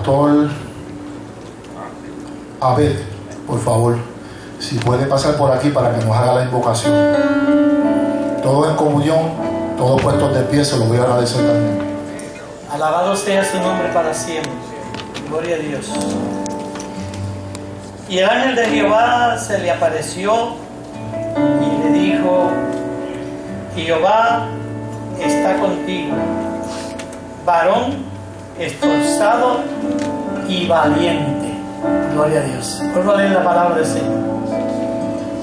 pastor Abed, por favor, si puede pasar por aquí para que nos haga la invocación. Todos en comunión, todos puestos de pie, se lo voy a agradecer también. Alabado sea su nombre para siempre. Gloria a Dios. Y el ángel de Jehová se le apareció y le dijo: Jehová está contigo, varón esforzado y valiente. Gloria a Dios. Vuelvo a leer la palabra del Señor.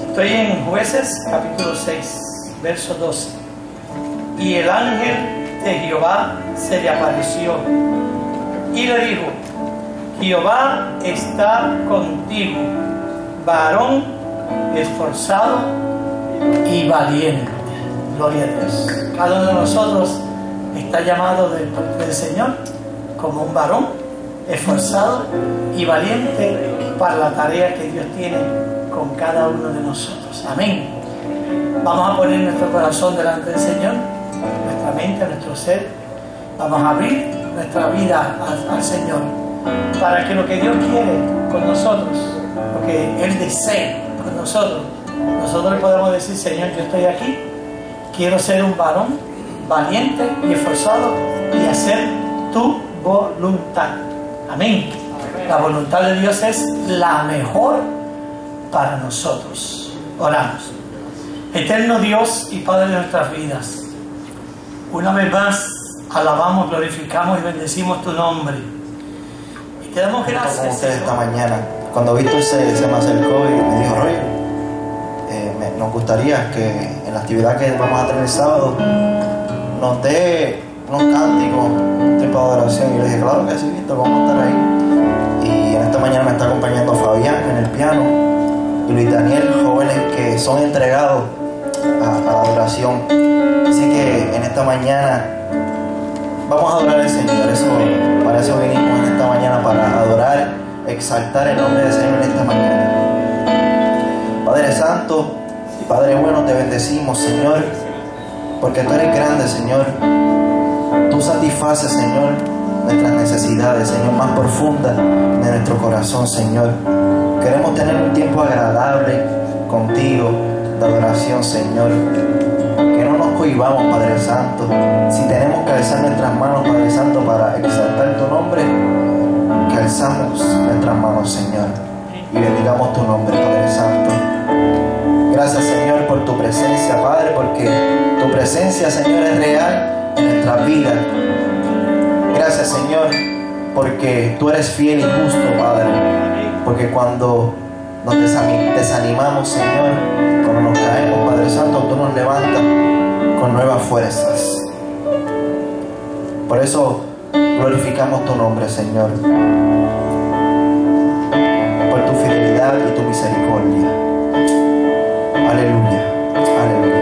Estoy en Jueces capítulo 6, verso 12. Y el ángel de Jehová se le apareció y le dijo: Jehová está contigo, varón esforzado y valiente. Gloria a Dios. Cada uno de nosotros está llamado del Señor como un varón esforzado y valiente para la tarea que Dios tiene con cada uno de nosotros. Amén. Vamos a poner nuestro corazón delante del Señor, nuestra mente, nuestro ser. Vamos a abrir nuestra vida al Señor para que lo que Dios quiere con nosotros, lo que Él desea con nosotros le podemos decir: Señor, yo estoy aquí, quiero ser un varón valiente y esforzado y hacer tu voluntad. Amén. La voluntad de Dios es la mejor para nosotros. Oramos. Eterno Dios y Padre de nuestras vidas, una vez más alabamos, glorificamos y bendecimos tu nombre. Y te damos gracias. Como ustedes esta mañana, cuando Víctor se me acercó y me dijo: Roy, nos gustaría que en la actividad que vamos a tener el sábado nos dé unos cánticos, un tiempo de adoración. Y yo le dije: claro que sí, Víctor, vamos a estar ahí. Y en esta mañana me está acompañando Fabián en el piano y Luis Daniel, jóvenes que son entregados a la adoración. Así que en esta mañana vamos a adorar al Señor. Para eso vinimos en esta mañana, para adorar, exaltar el nombre del Señor en esta mañana. Padre Santo y Padre bueno, te bendecimos, Señor, porque tú eres grande, Señor. Tú satisfaces, Señor, nuestras necesidades, Señor, más profundas de nuestro corazón, Señor. Queremos tener un tiempo agradable contigo de adoración, Señor. Que no nos cohibamos, Padre Santo. Si tenemos que alzar nuestras manos, Padre Santo, para exaltar tu nombre, que alzamos nuestras manos, Señor, y bendigamos tu nombre, Padre Santo. Gracias, Señor, por tu presencia, Padre, porque tu presencia, Señor, es real en nuestras vidas. Gracias, Señor, porque tú eres fiel y justo, Padre. Porque cuando nos desanimamos, Señor, cuando nos caemos, Padre Santo, tú nos levantas con nuevas fuerzas. Por eso glorificamos tu nombre, Señor, por tu fidelidad y tu misericordia. Aleluya, aleluya.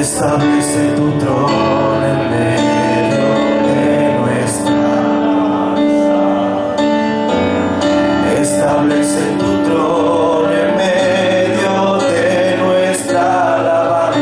Establece tu trono en medio de nuestra alabanza.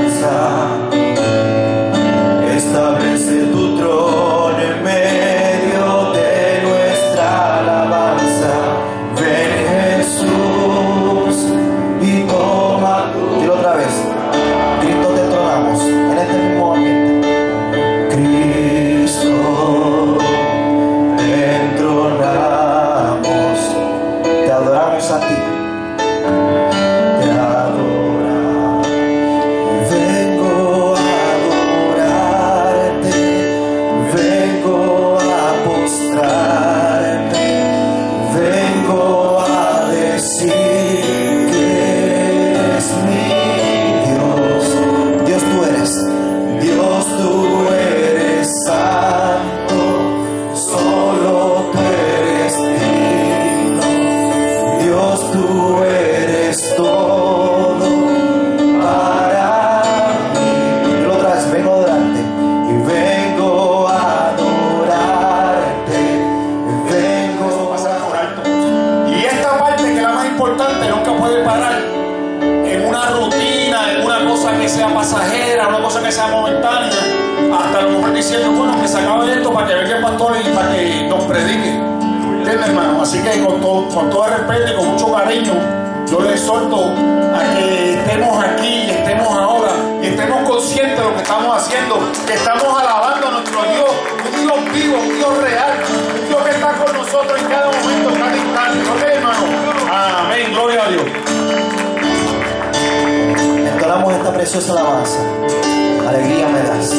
que sea pasajera, una cosa que sea momentánea, hasta a lo mejor diciendo, bueno, que se acabe esto para que venga el pastor y para que nos predique. ¿Entiendes, hermano? Así que con todo el respeto y con mucho cariño, yo les exhorto a que estemos aquí y estemos ahora y estemos conscientes de lo que estamos haciendo, que estamos alabando a nuestro Dios, un Dios vivo, un Dios real, un Dios que está con nosotros en cada momento, en cada instante. ¿Ok, hermano? Amén, gloria a Dios. Entonamos esta preciosa alabanza. Alegría me das.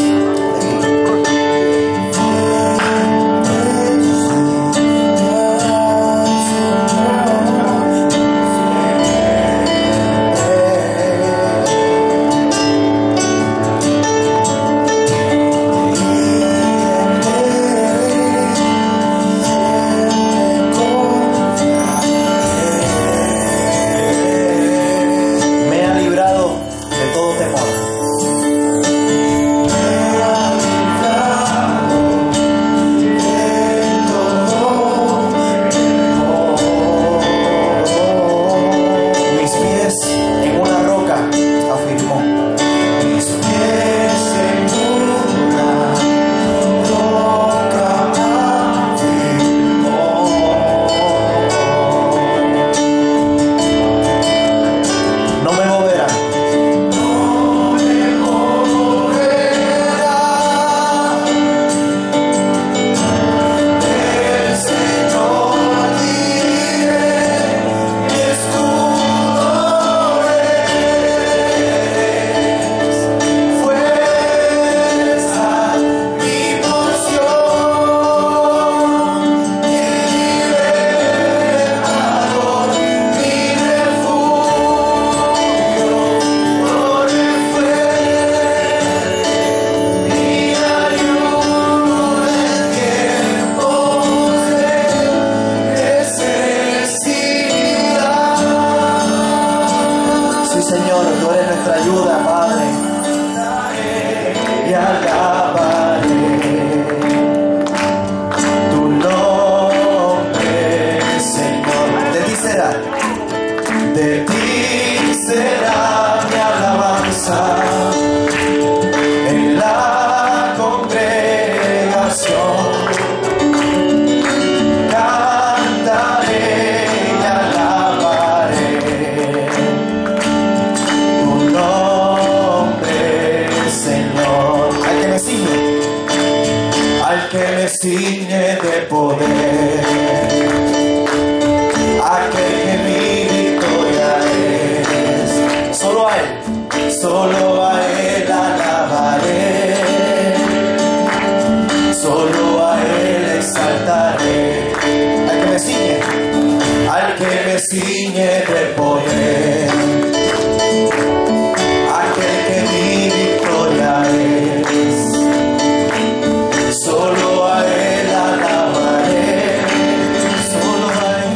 ciñe de poder, aquel que mi victoria es. Solo a Él alabaré, solo a Él exaltaré. Al que me ciñe de poder, aquel que mi victoria es. Solo a Él alabaré, solo a Él,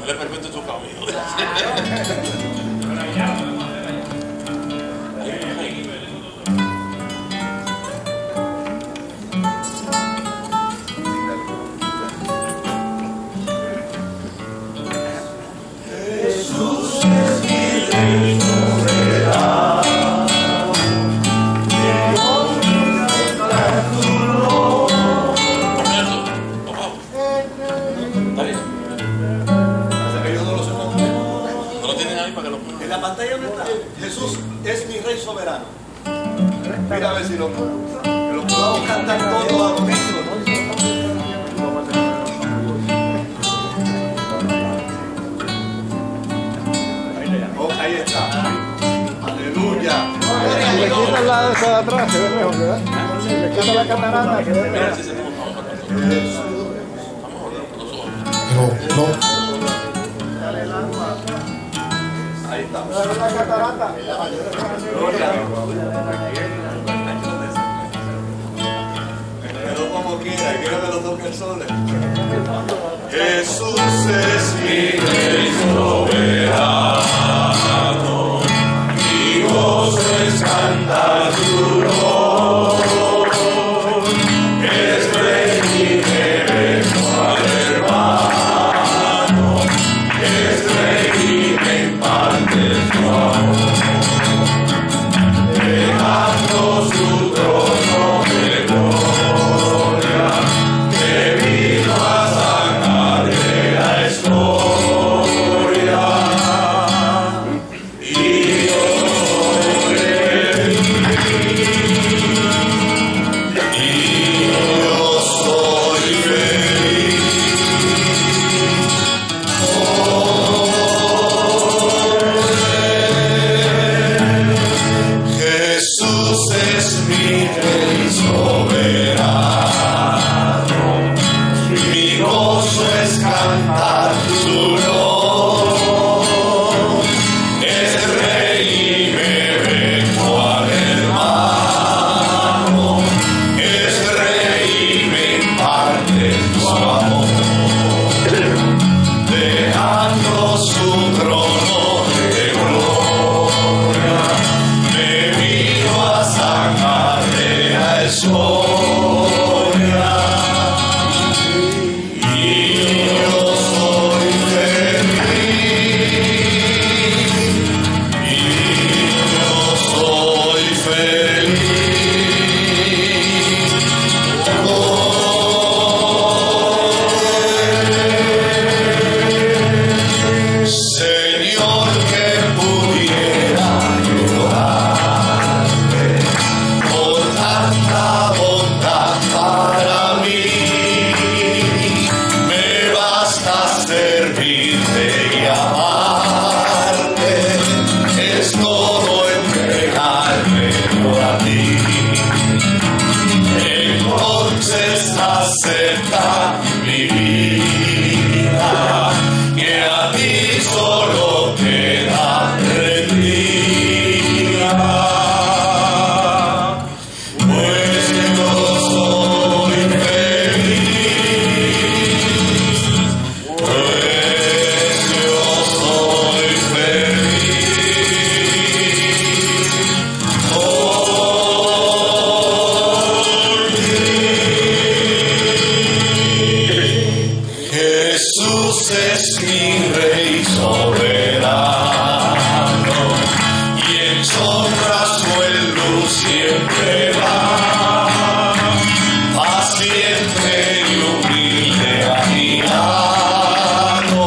Le permite tu camino. Jesús es mi Rey soberano. Mira a ver si lo podamos cantar todos a lo mismo. Oh, ahí está. Aleluya. Le quita la de atrás, se ve mejor, ¿verdad? Le quita la catarata, se ve mejor. No. Ahí está. La catarata. Pero como quiera, quiero que lo toque el sol. Jesús es mi Rey soberano, mi gozo es cantar su honor. Es Rey y me vengo al hermano, es Rey y me imparte su amor, dejando su trono de gloria, que vino a sacarle la escoria. Y yo soy feliz, y yo soy feliz. Jesús es mi Rey soberano, mi gozo es cantar su honor. Es Rey y me vengo al hermano, es Rey y me imparte su amor, dejando su trono de gloria, me vino a sacar de la escoria. Y yo soy feliz, y yo soy feliz. Señor, que pudiera llorarte por tanta bondad para mí. Me basta servirte y amarte, es todo entregármelo a ti. Entonces acepta mi vida, que a ti solo queda rendida. Pues yo soy feliz, pues yo soy feliz. Jesús es mi Rey soberano, y en sombras o en luz siempre va, paciente y humilde a mi lado,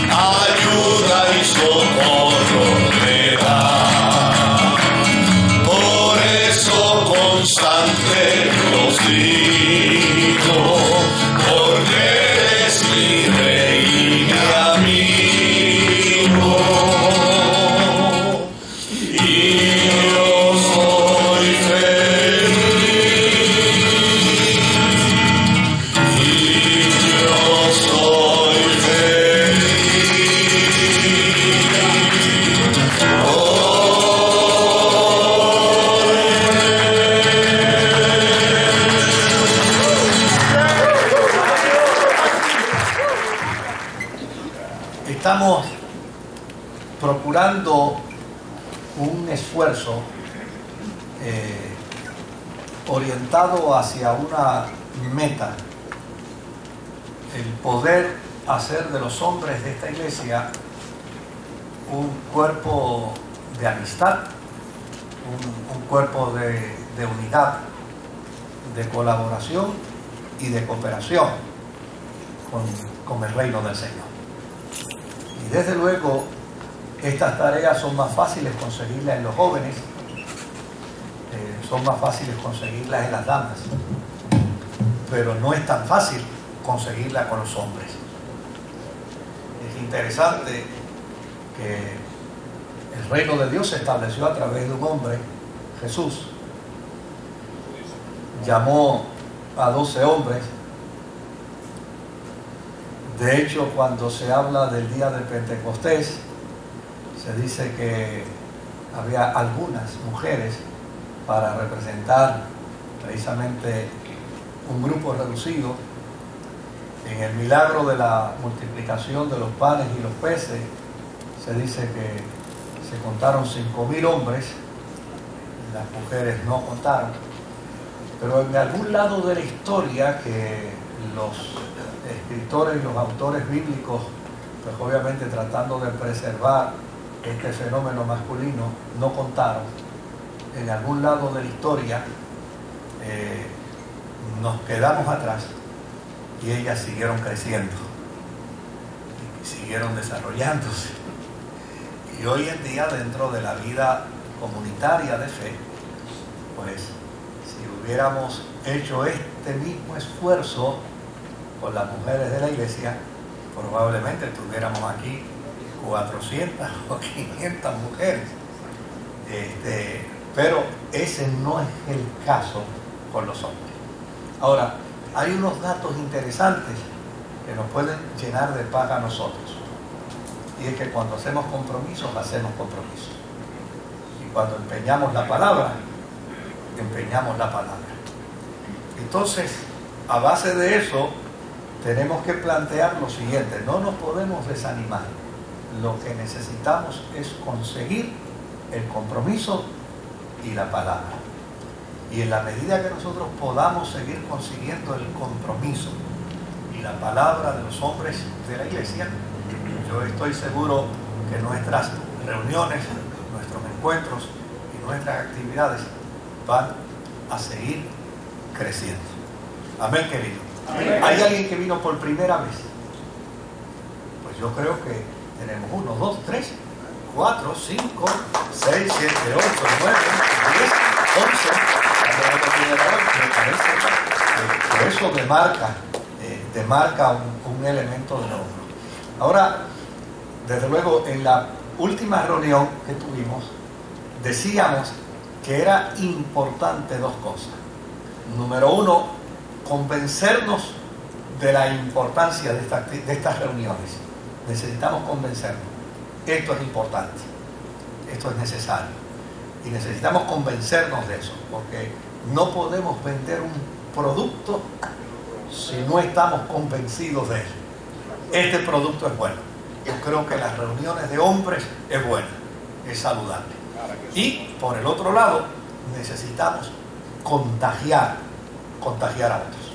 ayuda y socorro me da. Por eso constante los digo, porque eres mi Rey y mi amigo. Y yo soy feliz, y yo soy feliz. Oh, esfuerzo orientado hacia una meta, el poder hacer de los hombres de esta iglesia un cuerpo de amistad, un cuerpo de unidad, de colaboración y de cooperación con el reino del Señor. Y desde luego estas tareas son más fáciles conseguirlas en los jóvenes, son más fáciles conseguirlas en las damas, pero no es tan fácil conseguirlas con los hombres. Es interesante que el reino de Dios se estableció a través de un hombre, Jesús. Llamó a 12 hombres. De hecho, cuando se habla del día de Pentecostés, se dice que había algunas mujeres para representar precisamente un grupo reducido. En el milagro de la multiplicación de los panes y los peces, se dice que se contaron 5.000 hombres, las mujeres no contaron, pero en algún lado de la historia que los escritores y los autores bíblicos, pues obviamente tratando de preservar este fenómeno masculino, no contaron. En algún lado de la historia nos quedamos atrás y ellas siguieron creciendo y siguieron desarrollándose. Y hoy en día, dentro de la vida comunitaria de fe, pues si hubiéramos hecho este mismo esfuerzo con las mujeres de la iglesia, probablemente tuviéramos aquí 400 o 500 mujeres. Pero ese no es el caso con los hombres. Ahora, hay unos datos interesantes que nos pueden llenar de paz a nosotros. Y es que cuando hacemos compromisos, hacemos compromisos. Y cuando empeñamos la palabra, empeñamos la palabra. Entonces, a base de eso, tenemos que plantear lo siguiente: no nos podemos desanimar. Lo que necesitamos es conseguir el compromiso y la palabra. Y en la medida que nosotros podamos seguir consiguiendo el compromiso y la palabra de los hombres de la iglesia, yo estoy seguro que nuestras reuniones, nuestros encuentros y nuestras actividades van a seguir creciendo. Amén, querido. Amén. ¿Hay alguien que vino por primera vez? Pues yo creo que tenemos 1, 2, 3, 4, 5, 6, 7, 8, 9, 10, 11. Me parece que eso demarca un elemento de nuevo. Ahora, desde luego, en la última reunión que tuvimos, decíamos que era importante dos cosas. Número uno, convencernos de la importancia de estas reuniones. Necesitamos convencernos. Esto es importante, esto es necesario. Y necesitamos convencernos de eso, porque no podemos vender un producto si no estamos convencidos de él. Este producto es bueno. Yo creo que las reuniones de hombres es buena, es saludable. Y por el otro lado, necesitamos contagiar a otros.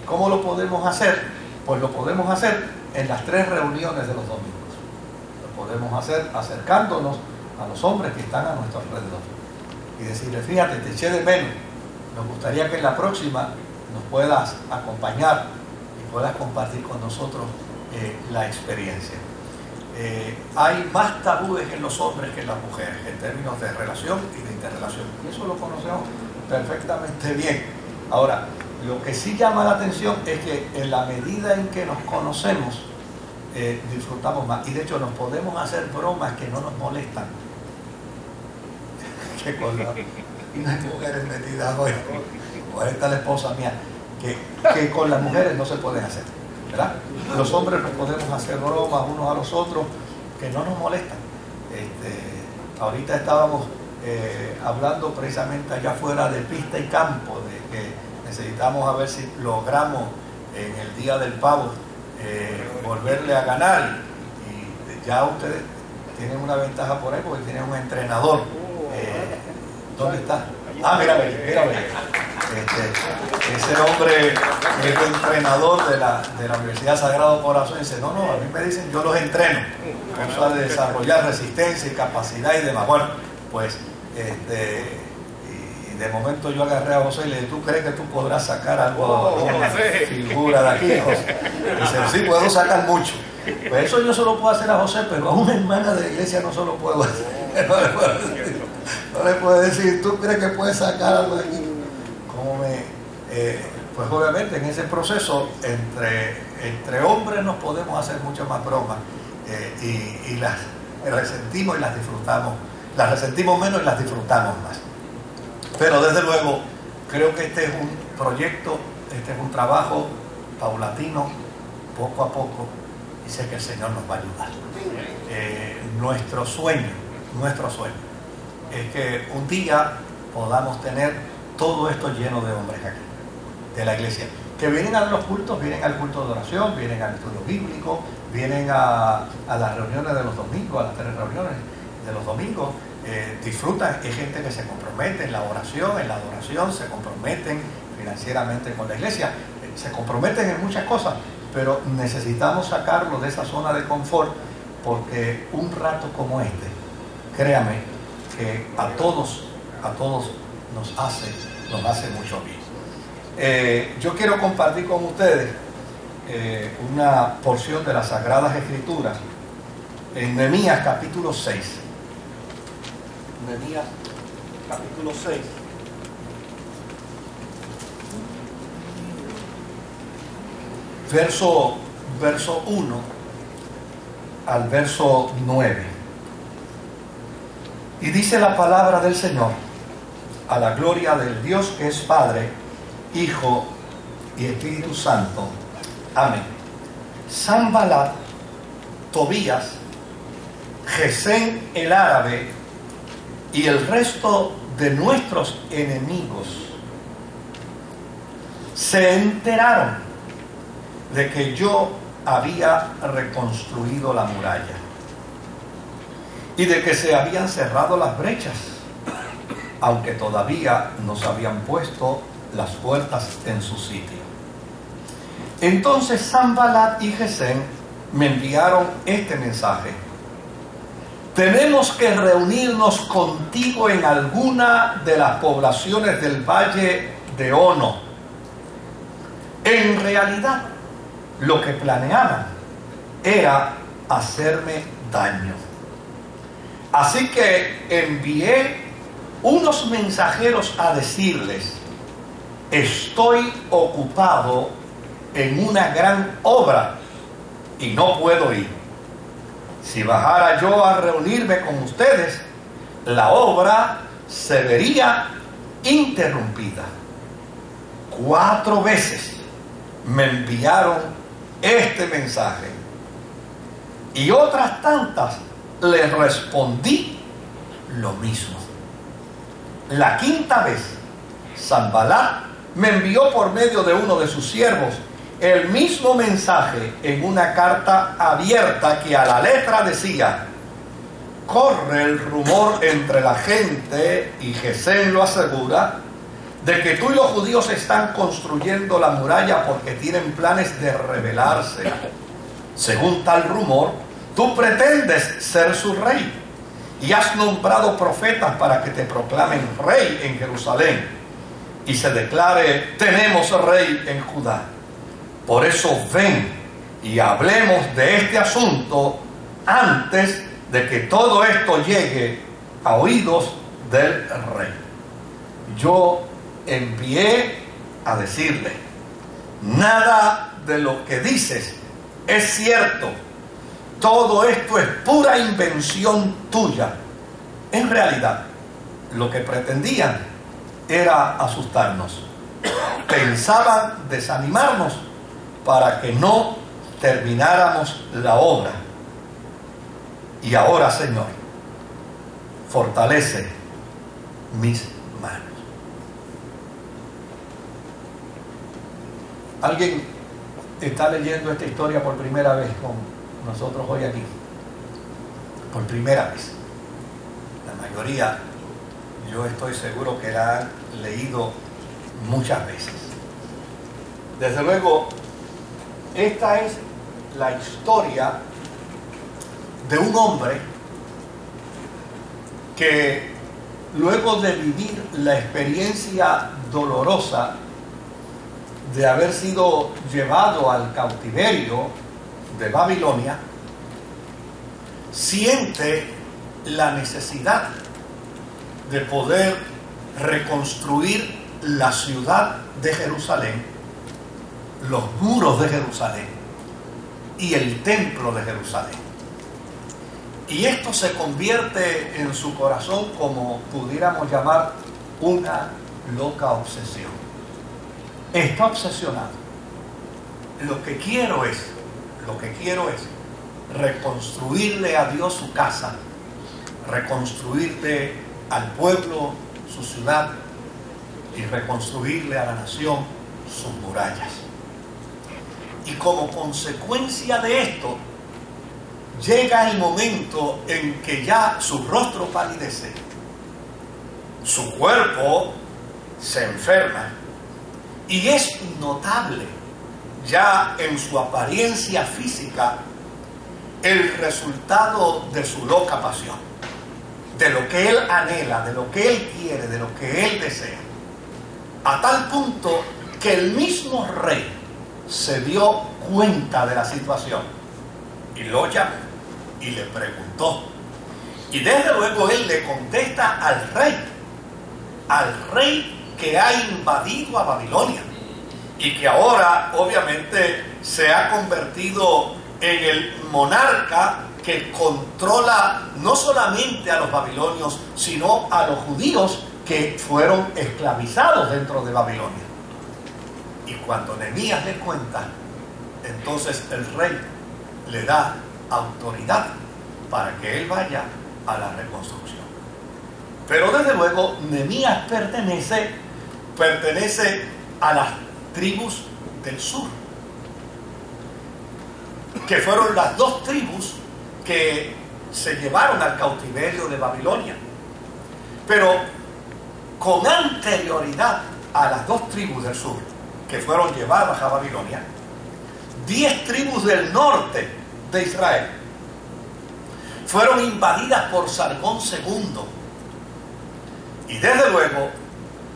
¿Y cómo lo podemos hacer? Pues lo podemos hacer en las 3 reuniones de los domingos. Lo podemos hacer acercándonos a los hombres que están a nuestro alrededor y decirle: fíjate, te eché de menos, nos gustaría que en la próxima nos puedas acompañar y puedas compartir con nosotros la experiencia. Hay más tabúes en los hombres que en las mujeres en términos de relación y de interrelación, y eso lo conocemos perfectamente bien. Ahora, lo que sí llama la atención es que en la medida en que nos conocemos, disfrutamos más, y de hecho nos podemos hacer bromas que no nos molestan. Que con las mujeres metidas hoy, pues esta es la esposa mía, que con las mujeres no se pueden hacer, ¿verdad? Los hombres nos podemos hacer bromas unos a los otros que no nos molestan. Ahorita estábamos hablando precisamente allá afuera de pista y campo, de que necesitamos a ver si logramos en el día del pavo volverle a ganar, y ya ustedes tienen una ventaja por ahí porque tienen un entrenador ¿Dónde está? Ah, mírame, mírame. Ese hombre es entrenador de la Universidad Sagrado Corazón y dice, no, a mí me dicen, yo los entreno, cosa de desarrollar resistencia y capacidad y demás. Bueno, pues y de momento yo agarré a José y le dije, ¿tú crees que tú podrás sacar algo, alguna figura de aquí, José? Y dice, sí, puedo sacar mucho. Pues eso yo solo puedo hacer a José, pero a una hermana de la iglesia no solo puedo hacer. No le puedo decir, ¿tú crees que puedes sacar algo de aquí? Pues obviamente en ese proceso entre hombres nos podemos hacer muchas más bromas y las resentimos y las disfrutamos. Las resentimos menos y las disfrutamos más. Pero desde luego creo que este es un proyecto, este es un trabajo paulatino, poco a poco, y sé que el Señor nos va a ayudar. Nuestro sueño es que un día podamos tener todo esto lleno de hombres aquí, de la iglesia, que vienen a los cultos, vienen al culto de oración, vienen al estudio bíblico, vienen a las reuniones de los domingos, a las 3 reuniones de los domingos, disfrutan. Hay gente que se compromete en la oración, en la adoración, se comprometen financieramente con la iglesia, se comprometen en muchas cosas, pero necesitamos sacarlo de esa zona de confort, porque un rato como este, créame que a todos nos hace mucho bien. Yo quiero compartir con ustedes una porción de las Sagradas Escrituras en Nehemías capítulo 6. Nehemías capítulo 6. Verso 1 al verso 9. Y dice la palabra del Señor, a la gloria del Dios que es Padre, Hijo y Espíritu Santo. Amén. Sanballat, Tobías, Gesén el árabe y el resto de nuestros enemigos se enteraron de que yo había reconstruido la muralla y de que se habían cerrado las brechas, aunque todavía no se habían puesto las puertas en su sitio. Entonces Sanballat y Gesén me enviaron este mensaje: tenemos que reunirnos contigo en alguna de las poblaciones del valle de Ono. En realidad, lo que planeaban era hacerme daño. Así que envié unos mensajeros a decirles: estoy ocupado en una gran obra y no puedo ir. Si bajara yo a reunirme con ustedes, la obra se vería interrumpida. 4 veces me enviaron este mensaje y otras tantas les respondí lo mismo. La 5ª vez, Sanballat me envió por medio de uno de sus siervos el mismo mensaje en una carta abierta que a la letra decía: corre el rumor entre la gente, y Gesén lo asegura, de que tú y los judíos están construyendo la muralla porque tienen planes de rebelarse. Según tal rumor, tú pretendes ser su rey y has nombrado profetas para que te proclamen rey en Jerusalén y se declare: tenemos rey en Judá. Por eso ven y hablemos de este asunto antes de que todo esto llegue a oídos del rey. Yo envié a decirle: nada de lo que dices es cierto. Todo esto es pura invención tuya. En realidad, lo que pretendían era asustarnos. Pensaban desanimarnos para que no termináramos la obra. Y ahora, Señor, fortalece mis manos. ¿Alguien está leyendo esta historia por primera vez con nosotros hoy aquí? Por primera vez. La mayoría, yo estoy seguro que la han leído muchas veces. Desde luego, esta es la historia de un hombre que luego de vivir la experiencia dolorosa de haber sido llevado al cautiverio de Babilonia, siente la necesidad de poder reconstruir la ciudad de Jerusalén, los muros de Jerusalén y el templo de Jerusalén. Y esto se convierte en su corazón, como pudiéramos llamar, una loca obsesión. Está obsesionado. Lo que quiero es reconstruirle a Dios su casa, reconstruirle al pueblo su ciudad y reconstruirle a la nación sus murallas. Y como consecuencia de esto, llega el momento en que ya su rostro palidece, su cuerpo se enferma y es notable ya en su apariencia física el resultado de su loca pasión, de lo que él anhela, de lo que él quiere, de lo que él desea, a tal punto que el mismo rey se dio cuenta de la situación y lo llamó y le preguntó, y desde luego él le contesta al rey que ha invadido a Babilonia y que ahora obviamente se ha convertido en el monarca que controla no solamente a los babilonios, sino a los judíos que fueron esclavizados dentro de Babilonia. Y cuando Nehemías le cuenta, entonces el rey le da autoridad para que él vaya a la reconstrucción. Pero desde luego Nehemías pertenece a las tribus del sur, que fueron las dos tribus que se llevaron al cautiverio de Babilonia. Pero con anterioridad a las dos tribus del sur que fueron llevadas a Babilonia, 10 tribus del norte de Israel fueron invadidas por Sargón II. Y desde luego,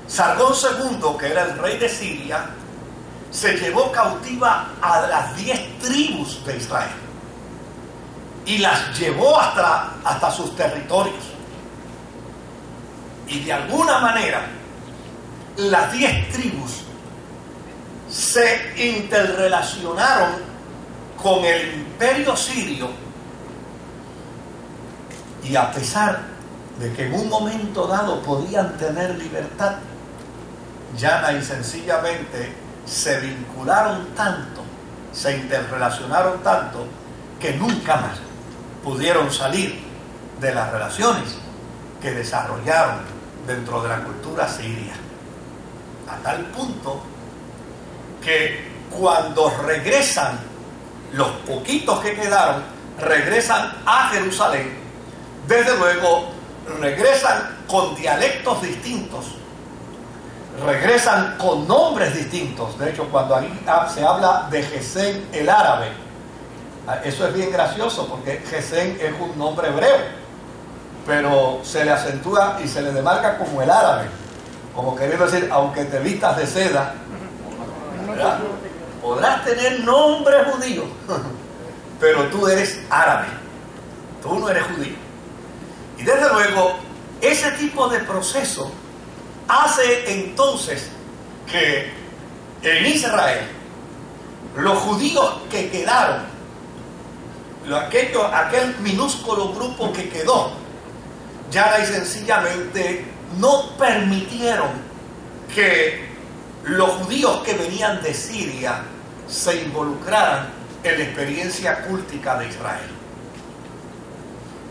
Sargón II, que era el rey de Siria, se llevó cautiva a las 10 tribus de Israel y las llevó hasta sus territorios. Y de alguna manera, las 10 tribus se interrelacionaron con el imperio sirio, y a pesar de que en un momento dado podían tener libertad, llana y sencillamente se vincularon tanto, se interrelacionaron tanto, que nunca más pudieron salir de las relaciones que desarrollaron dentro de la cultura siria, a tal punto que cuando regresan, los poquitos que quedaron, regresan a Jerusalén, desde luego regresan con dialectos distintos, regresan con nombres distintos. De hecho, cuando ahí se habla de Gesén el árabe, eso es bien gracioso porque Gesén es un nombre hebreo, pero se le acentúa y se le demarca como el árabe, como queriendo decir, aunque te vistas de seda, ¿verdad?, podrás tener nombre judío, pero tú eres árabe, tú no eres judío. Y desde luego, ese tipo de proceso hace entonces que en Israel los judíos que quedaron, aquel minúsculo grupo que quedó, ya y sencillamente no permitieron que los judíos que venían de Siria se involucraran en la experiencia cúltica de Israel.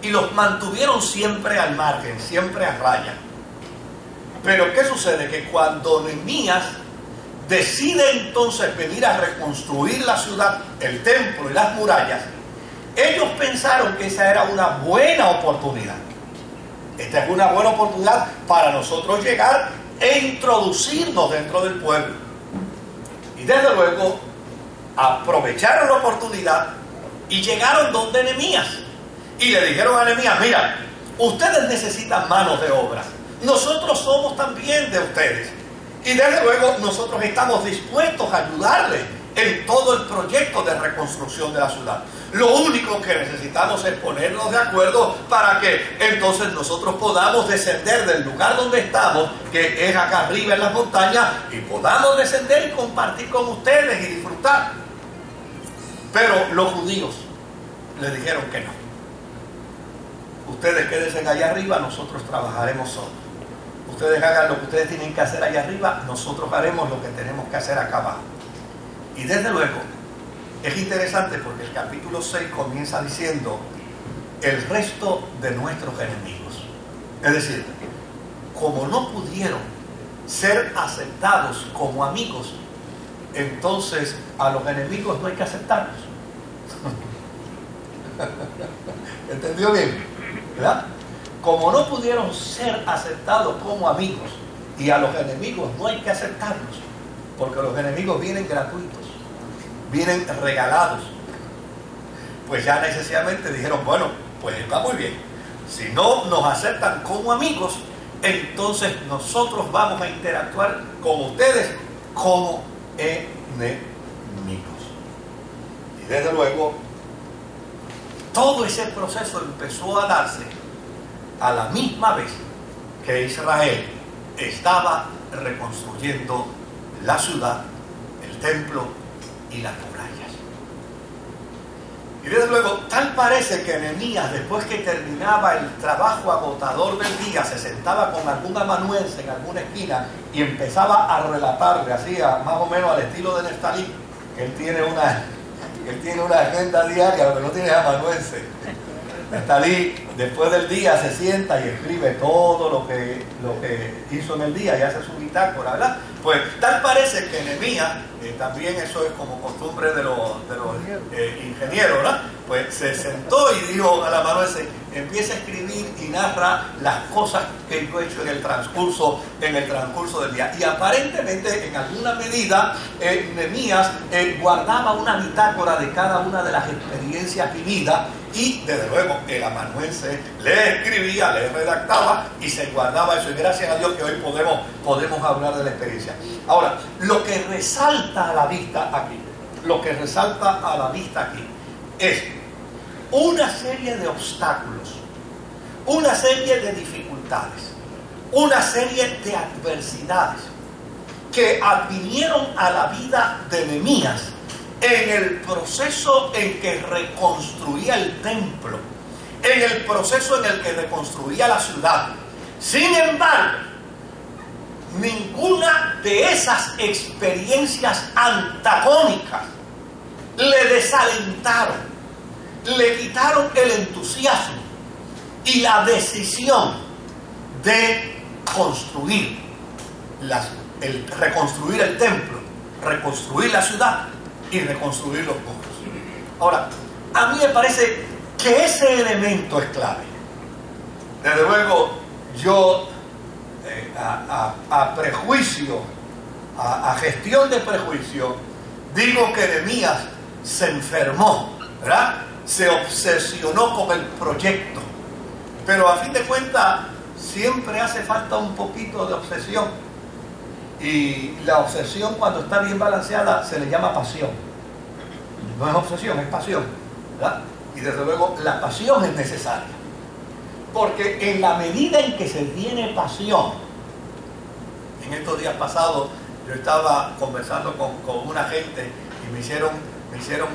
Y los mantuvieron siempre al margen, siempre a raya. Pero ¿qué sucede? Que cuando Nehemías decide entonces venir a reconstruir la ciudad, el templo y las murallas, ellos pensaron que esa era una buena oportunidad. esta es una buena oportunidad para nosotros llegar e introducirnos dentro del pueblo. Y desde luego aprovecharon la oportunidad y llegaron donde Nehemías y le dijeron a Nehemías: mira, ustedes necesitan manos de obra, nosotros somos también de ustedes, y desde luego nosotros estamos dispuestos a ayudarles en todo el proyecto de reconstrucción de la ciudad. Lo único que necesitamos es ponernos de acuerdo para que entonces nosotros podamos descender del lugar donde estamos, que es acá arriba en las montañas, y podamos descender y compartir con ustedes y disfrutar. Pero los judíos le dijeron que no. Ustedes quédense allá arriba, nosotros trabajaremos solos. Ustedes hagan lo que ustedes tienen que hacer allá arriba, nosotros haremos lo que tenemos que hacer acá abajo. Y desde luego, es interesante porque el capítulo 6 comienza diciendo el resto de nuestros enemigos. Es decir, como no pudieron ser aceptados como amigos, entonces a los enemigos no hay que aceptarlos. ¿Entendió bien? ¿Verdad? Como no pudieron ser aceptados como amigos, y a los enemigos no hay que aceptarlos, porque los enemigos vienen gratuitos, vienen regalados, pues ya necesariamente dijeron: bueno, pues está muy bien, si no nos aceptan como amigos, entonces nosotros vamos a interactuar con ustedes como enemigos. Y desde luego todo ese proceso empezó a darse a la misma vez que Israel estaba reconstruyendo la ciudad, el templo y las murallas. Y desde luego, tal parece que Nehemías, después que terminaba el trabajo agotador del día, se sentaba con algún amanuense en alguna esquina y empezaba a relatarle, así más o menos al estilo de Neftalí, que él tiene una agenda diaria, lo que no tiene es amanuense. Neftalí, después del día, se sienta y escribe todo lo que hizo en el día y hace su bitácora, ¿verdad? Pues tal parece que Nehemías, también eso es como costumbre de los ingenieros, ¿verdad? Pues se sentó y dijo a la amanuense: empieza a escribir y narra las cosas que yo he hecho en el transcurso del día. Y aparentemente, en alguna medida, Nehemías guardaba una bitácora de cada una de las experiencias vividas, y desde luego el amanuense le escribía, le redactaba y se guardaba eso. Y gracias a Dios que hoy podemos hablar de la experiencia. Ahora, lo que resalta a la vista aquí, es una serie de obstáculos, una serie de dificultades, una serie de adversidades que advinieron a la vida de Nehemías en el proceso en que reconstruía el templo, en el proceso en el que reconstruía la ciudad. Sin embargo, ninguna de esas experiencias antagónicas le desalentaron, le quitaron el entusiasmo y la decisión de reconstruir el templo, reconstruir la ciudad y reconstruir los muros. Ahora, a mí me parece que ese elemento es clave. Desde luego, yo a prejuicio, a gestión de prejuicio, digo que Nehemías se enfermó, ¿verdad? Se obsesionó con el proyecto, pero a fin de cuentas siempre hace falta un poquito de obsesión, y la obsesión, cuando está bien balanceada, se le llama pasión. No es obsesión, es pasión, ¿verdad? Y desde luego la pasión es necesaria, porque en la medida en que se tiene pasión, en estos días pasados yo estaba conversando con una gente y me hicieron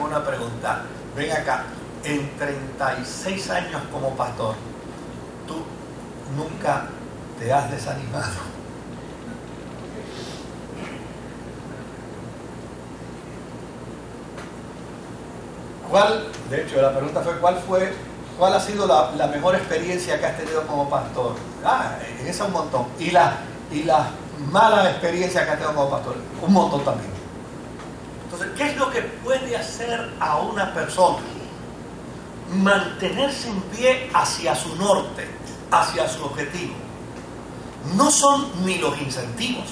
una pregunta. Ven acá, en 36 años como pastor, ¿tú nunca te has desanimado? De hecho, la pregunta fue: ¿cuál ha sido la mejor experiencia que has tenido como pastor? En esa un montón. Y las malas experiencias que has tenido como pastor, un montón también. Entonces, ¿qué es lo que puede hacer a una persona? Mantenerse en pie hacia su norte, hacia su objetivo no son ni los incentivos,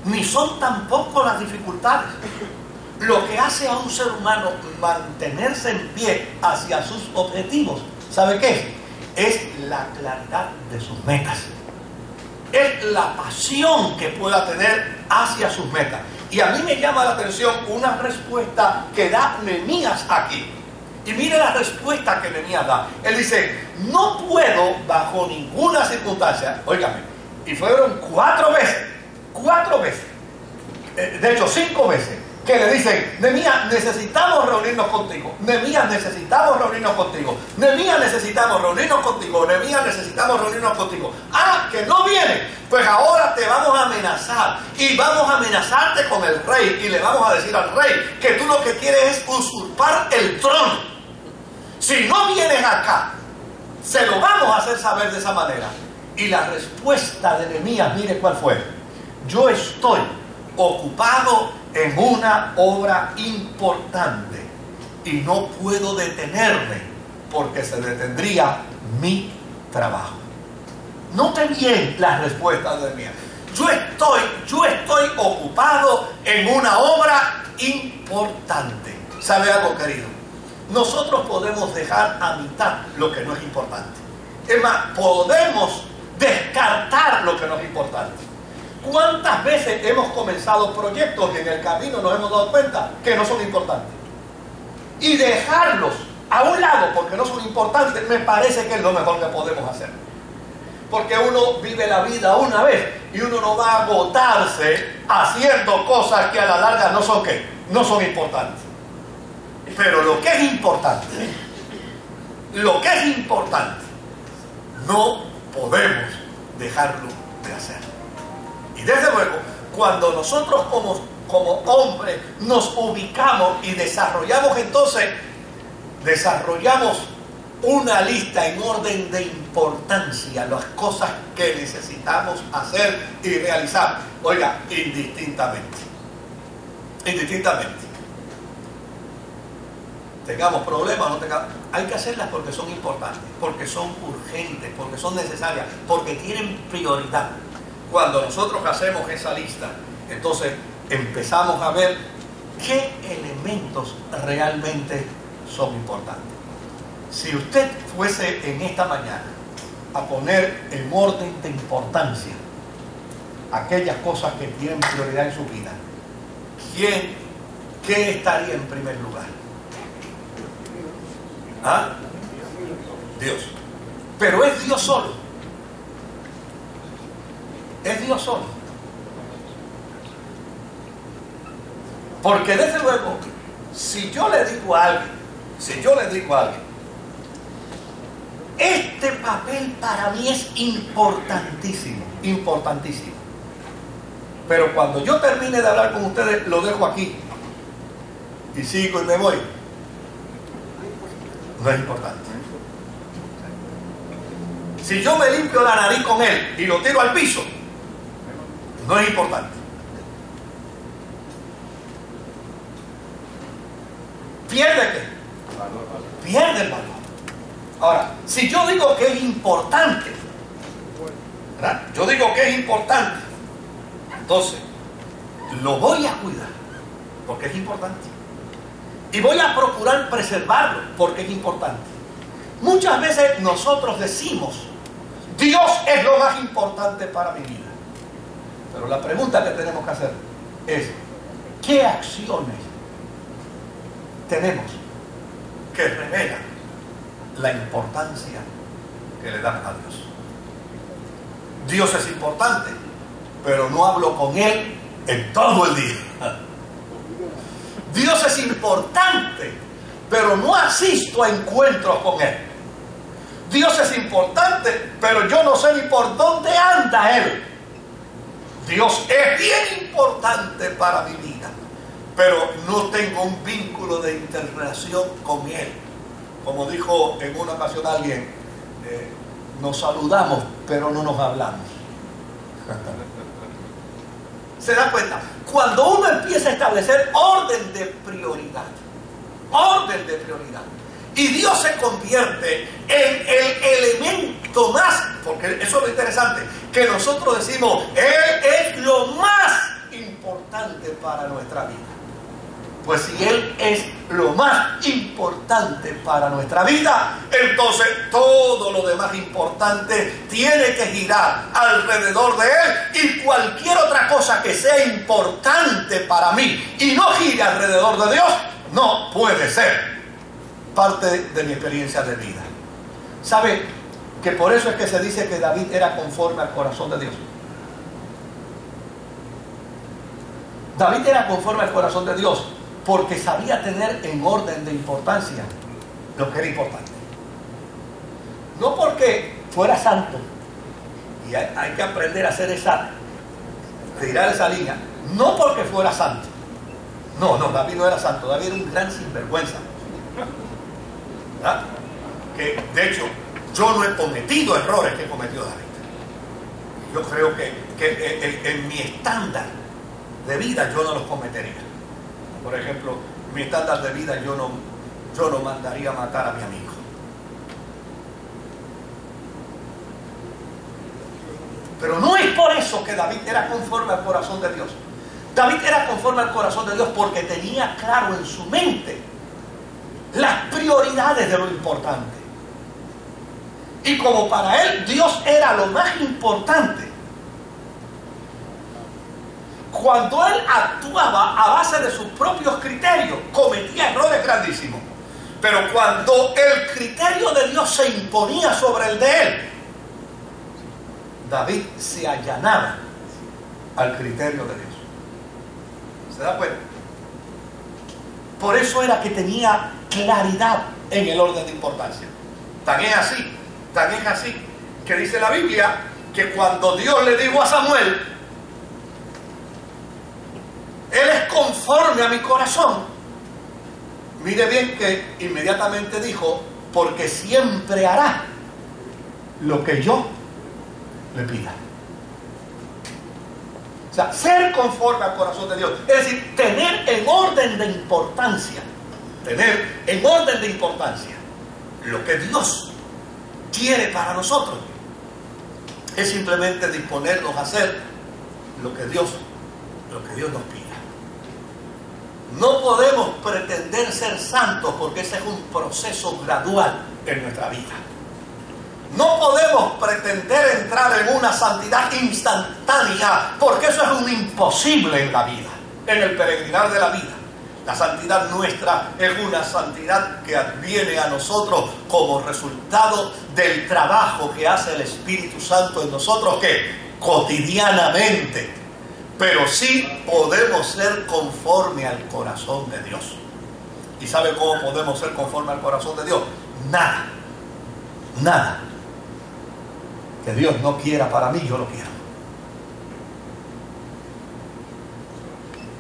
ni son tampoco las dificultades. Lo que hace a un ser humano mantenerse en pie hacia sus objetivos, ¿sabe qué es? Es la claridad de sus metas. Es la pasión que pueda tener hacia sus metas. Y a mí me llama la atención una respuesta que da Nehemías aquí. Y mire la respuesta que Nehemías da. Él dice, no puedo bajo ninguna circunstancia, óigame, y fueron 4 veces, de hecho 5 veces, que le dicen, Nehemías, necesitamos reunirnos contigo. Nehemías, necesitamos reunirnos contigo. Nehemías, necesitamos reunirnos contigo. Nehemías, necesitamos reunirnos contigo. Ah, que no viene. Pues ahora te vamos a amenazar. Y vamos a amenazarte con el rey. Y le vamos a decir al rey que tú lo que quieres es usurpar el trono. Si no vienes acá, se lo vamos a hacer saber de esa manera. Y la respuesta de Nehemías, mire cuál fue. Yo estoy ocupado en una obra importante y no puedo detenerme porque se detendría mi trabajo. Noten bien las respuestas de Nehemías. Yo estoy ocupado en una obra importante. ¿Sabe algo, querido? Nosotros podemos dejar a mitad lo que no es importante. Es más, podemos descartar lo que no es importante. ¿Cuántas veces hemos comenzado proyectos y en el camino nos hemos dado cuenta que no son importantes? Y dejarlos a un lado porque no son importantes me parece que es lo mejor que podemos hacer. Porque uno vive la vida una vez y uno no va a agotarse haciendo cosas que a la larga no son ¿qué? No son importantes. Pero lo que es importante, no podemos dejarlo de hacer. Y desde luego, cuando nosotros como hombres nos ubicamos y desarrollamos una lista en orden de importancia, las cosas que necesitamos hacer y realizar. Oiga, indistintamente. Tengamos problemas o no tengamos, hay que hacerlas porque son importantes, porque son urgentes, porque son necesarias, porque tienen prioridad. Cuando nosotros hacemos esa lista, entonces empezamos a ver qué elementos realmente son importantes. Si usted fuese en esta mañana a poner en orden de importancia aquellas cosas que tienen prioridad en su vida, ¿qué estaría en primer lugar? ¿Ah? Dios. Pero es Dios solo. Es Dios solo. Porque desde luego, si yo le digo a alguien, este papel para mí es importantísimo, pero cuando yo termine de hablar con ustedes, lo dejo aquí y sigo y me voy, no es importante. Si yo me limpio la nariz con él y lo tiro al piso, no es importante. ¿Pierde qué? Pierde el valor. Ahora, si yo digo que es importante, ¿verdad? Yo digo que es importante, entonces lo voy a cuidar porque es importante. Y voy a procurar preservarlo porque es importante. Muchas veces nosotros decimos, Dios es lo más importante para mi vida. Pero la pregunta que tenemos que hacer es, ¿qué acciones tenemos que revelan la importancia que le damos a Dios? Dios es importante, pero no hablo con Él en todo el día. Dios es importante, pero no asisto a encuentros con Él. Dios es importante, pero yo no sé ni por dónde anda Él. Dios es bien importante para mi vida, pero no tengo un vínculo de interrelación con Él. Como dijo en una ocasión alguien, nos saludamos, pero no nos hablamos. ¿Se da cuenta? Cuando uno empieza a establecer orden de prioridad, Y Dios se convierte en el elemento más, porque eso es lo interesante, que nosotros decimos, Él es lo más importante para nuestra vida. Pues si Él es lo más importante para nuestra vida, entonces todo lo demás importante tiene que girar alrededor de Él, y cualquier otra cosa que sea importante para mí y no gire alrededor de Dios, no puede ser parte de mi experiencia de vida. ¿Sabe que por eso es que se dice que David era conforme al corazón de Dios? David era conforme al corazón de Dios porque sabía tener en orden de importancia lo que era importante. No porque fuera santo, y hay que aprender a hacer tirar esa línea, no porque fuera santo. No, David no era santo, David era un gran sinvergüenza. ¿Verdad? Que de hecho yo no he cometido errores que cometió David. Yo creo que en mi estándar de vida yo no los cometería. Por ejemplo, mi estándar de vida yo no mandaría a matar a mi amigo. Pero no es por eso que David era conforme al corazón de Dios. David era conforme al corazón de Dios porque tenía claro en su mente las prioridades de lo importante. Y como para él Dios era lo más importante, cuando él actuaba a base de sus propios criterios, cometía errores grandísimos. Pero cuando el criterio de Dios se imponía sobre el de él, David se allanaba al criterio de Dios. ¿Se da cuenta? Por eso era que tenía claridad en el orden de importancia. Tan es así, que dice la Biblia que cuando Dios le dijo a Samuel, Él es conforme a mi corazón, mire bien que inmediatamente dijo, porque siempre hará lo que yo le pida. O sea, ser conforme al corazón de Dios, es decir, tener en orden de importancia lo que Dios quiere para nosotros, es simplemente disponernos a hacer lo que Dios nos pida. No podemos pretender ser santos porque ese es un proceso gradual en nuestra vida. No podemos pretender entrar en una santidad instantánea porque eso es un imposible en la vida, en el peregrinar de la vida. La santidad nuestra es una santidad que adviene a nosotros como resultado del trabajo que hace el Espíritu Santo en nosotros, que cotidianamente. Pero sí podemos ser conforme al corazón de Dios. ¿Y sabe cómo podemos ser conforme al corazón de Dios? Nada que Dios no quiera para mí, yo lo quiero.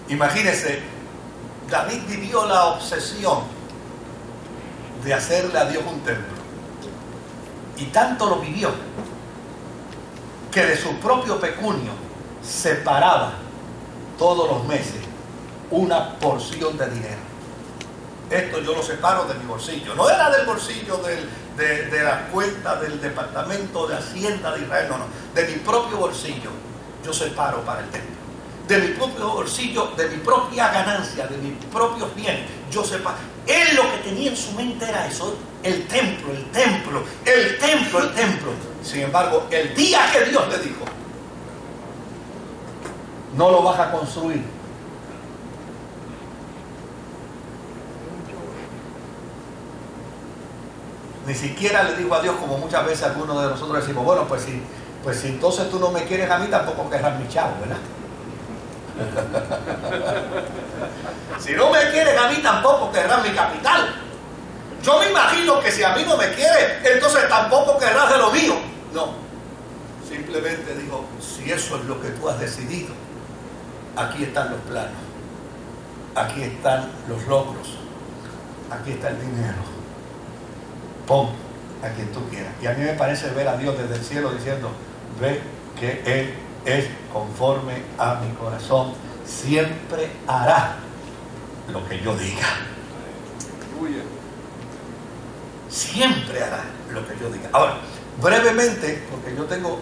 Imagínese, David vivió la obsesión de hacerle a Dios un templo. Y tanto lo vivió que de su propio pecunio separaba todos los meses una porción de dinero. Esto yo lo separo de mi bolsillo. No era del bolsillo de la cuenta del Departamento de Hacienda de Israel, no. De mi propio bolsillo yo separo para el templo. De mi propio bolsillo, de mi propia ganancia, de mis propios bienes, yo separo. Él lo que tenía en su mente era eso, el templo. Sin embargo, el día que Dios le dijo, no lo vas a construir, ni siquiera le dijo a Dios, como muchas veces algunos de nosotros decimos, bueno, pues si entonces tú no me quieres a mí, tampoco querrás mi chavo, ¿verdad? Si no me quieres a mí, tampoco querrás mi capital. Yo me imagino que si a mí no me quieres, entonces tampoco querrás de lo mío. No, simplemente dijo, si eso es lo que tú has decidido, aquí están los planos, aquí están los logros, aquí está el dinero, pon a quien tú quieras. Y a mí me parece ver a Dios desde el cielo diciendo, ve que Él es conforme a mi corazón, siempre hará lo que yo diga. siempre hará lo que yo diga. Ahora, brevemente, porque yo tengo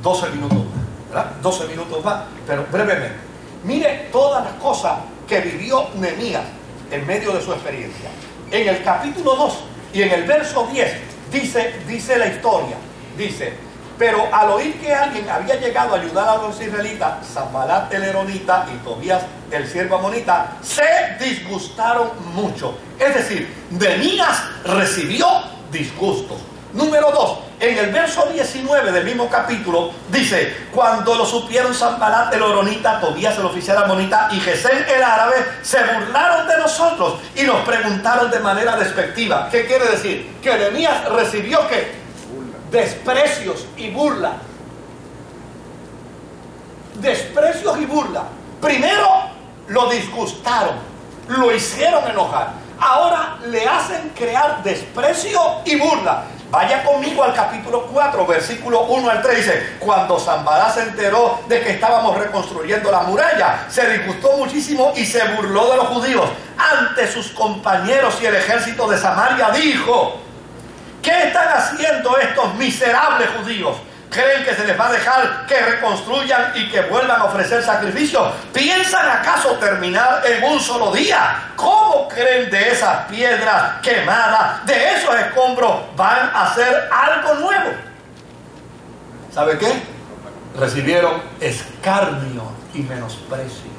12 minutos más, ¿verdad? 12 minutos más, pero brevemente. Mire todas las cosas que vivió Nehemías en medio de su experiencia. En el capítulo 2 y en el verso 10 dice la historia, dice: pero al oír que alguien había llegado a ayudar a los israelitas, Sanbalat el eronita y Tobías el siervo amonita, se disgustaron mucho. Es decir, Nehemías recibió disgustos. Número 2, en el verso 19 del mismo capítulo dice: cuando lo supieron Sanbalat el horonita, Tobías el oficial amonita y Gesem el árabe, se burlaron de nosotros y nos preguntaron de manera despectiva. ¿Qué quiere decir? Que Nehemías recibió ¿qué? Desprecios y burla. Desprecios y burla. Primero lo disgustaron, lo hicieron enojar. Ahora le hacen crear desprecio y burla. Vaya conmigo al capítulo 4, versículo 1 al 3, dice: cuando Sanbalat se enteró de que estábamos reconstruyendo la muralla, se disgustó muchísimo y se burló de los judíos. Ante sus compañeros y el ejército de Samaria dijo: ¿qué están haciendo estos miserables judíos? ¿Creen que se les va a dejar que reconstruyan y que vuelvan a ofrecer sacrificios? ¿Piensan acaso terminar en un solo día? ¿Cómo creen de esas piedras quemadas, de esos escombros, van a hacer algo nuevo? ¿Sabe qué? Recibieron escarnio y menosprecio.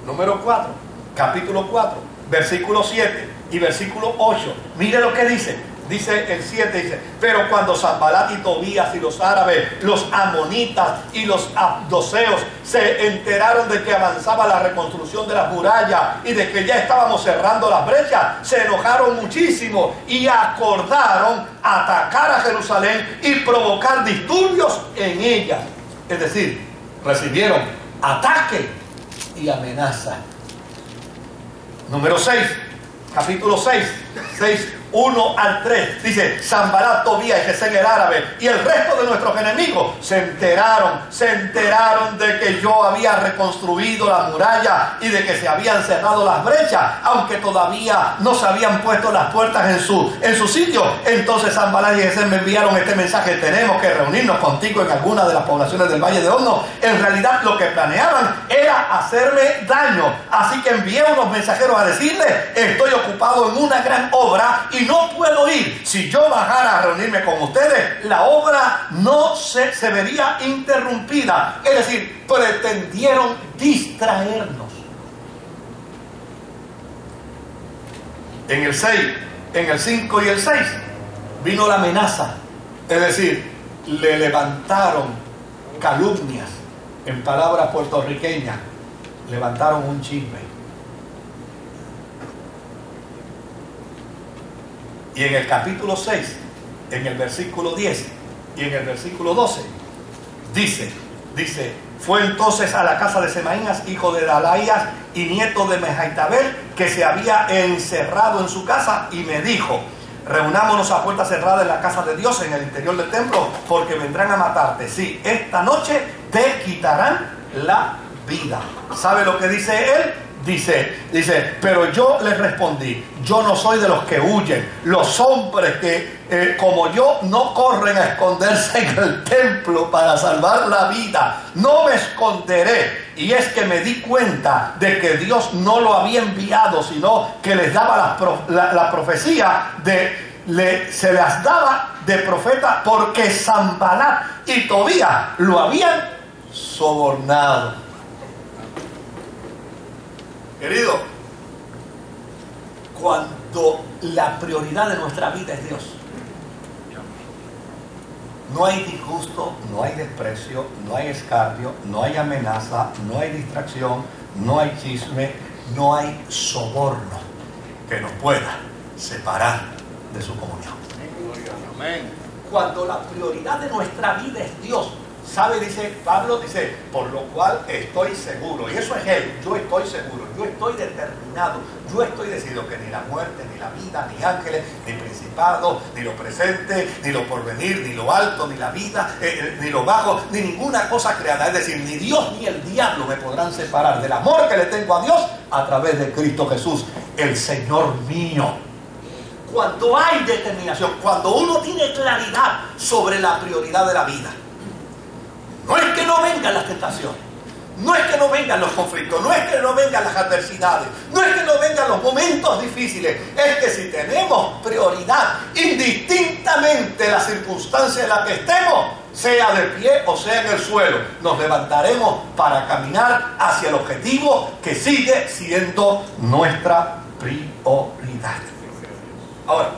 Número 4, capítulo 4, versículo 7 y versículo 8. Mire lo que dice. Dice el 7, dice: pero cuando Sanbalat y Tobías y los árabes, los amonitas y los abdoseos se enteraron de que avanzaba la reconstrucción de las murallas y de que ya estábamos cerrando las brechas, se enojaron muchísimo y acordaron atacar a Jerusalén y provocar disturbios en ella. Es decir, recibieron ataque y amenaza. Número 6, capítulo 6, 1 al 3, dice: Sanbalat, Tobías y Gesem el árabe y el resto de nuestros enemigos se enteraron de que yo había reconstruido la muralla y de que se habían cerrado las brechas, aunque todavía no se habían puesto las puertas en su sitio. Entonces Sanbalat y Gesem me enviaron este mensaje: tenemos que reunirnos contigo en alguna de las poblaciones del Valle de Ono. En realidad lo que planeaban era hacerme daño, así que envié unos mensajeros a decirle: estoy ocupado en una gran obra y no puedo ir. Si yo bajara a reunirme con ustedes, la obra no se vería interrumpida. Es decir, pretendieron distraernos. En el 6, en el 5 y el 6 vino la amenaza. Es decir, le levantaron calumnias. En palabras puertorriqueñas, levantaron un chisme. Y en el capítulo 6, en el versículo 10 y en el versículo 12, dice, fue entonces a la casa de Semaías, hijo de Dalaías y nieto de Mehaitabel, que se había encerrado en su casa, y me dijo: reunámonos a puerta cerrada en la casa de Dios, en el interior del templo, porque vendrán a matarte. Sí, esta noche te quitarán la vida. ¿Sabe lo que dice él? Dice, pero yo les respondí: yo no soy de los que huyen. Los hombres que como yo no corren a esconderse en el templo para salvar la vida. No me esconderé. Y es que me di cuenta de que Dios no lo había enviado, sino que les daba la profecía se las daba de profeta, porque Sanbalat y Tobías lo habían sobornado. Querido, cuando la prioridad de nuestra vida es Dios, no hay disgusto, no hay desprecio, no hay escarnio, no hay amenaza, no hay distracción, no hay chisme, no hay soborno que nos pueda separar de su comunión. Amén. Cuando la prioridad de nuestra vida es Dios, ¿sabe? Dice Pablo, por lo cual estoy seguro. Y eso es él. Yo estoy seguro. Yo estoy determinado. Yo estoy decidido que ni la muerte, ni la vida, ni ángeles, ni principados, ni lo presente, ni lo porvenir, ni lo alto, ni la vida, ni lo bajo, ni ninguna cosa creada. Es decir, ni Dios ni el diablo me podrán separar del amor que le tengo a Dios a través de Cristo Jesús, el Señor mío. cuando hay determinación, cuando uno tiene claridad sobre la prioridad de la vida. No es que no vengan las tentaciones, no es que no vengan los conflictos, no es que no vengan las adversidades, no es que no vengan los momentos difíciles, es que si tenemos prioridad, indistintamente la circunstancia en la que estemos, sea de pie o sea en el suelo, nos levantaremos para caminar hacia el objetivo que sigue siendo nuestra prioridad. Ahora,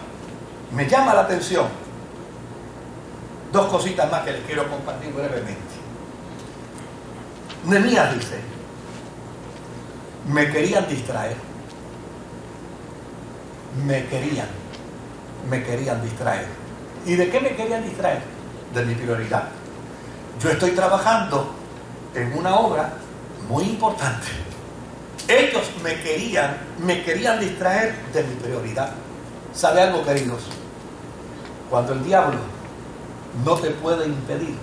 me llama la atención dos cositas más que les quiero compartir brevemente. Nehemías dice: me querían distraer, me querían distraer. ¿Y de qué me querían distraer? De mi prioridad. Yo estoy trabajando en una obra muy importante. Ellos me querían distraer de mi prioridad. ¿Sabe algo, queridos? Cuando el diablo no te puede impedir,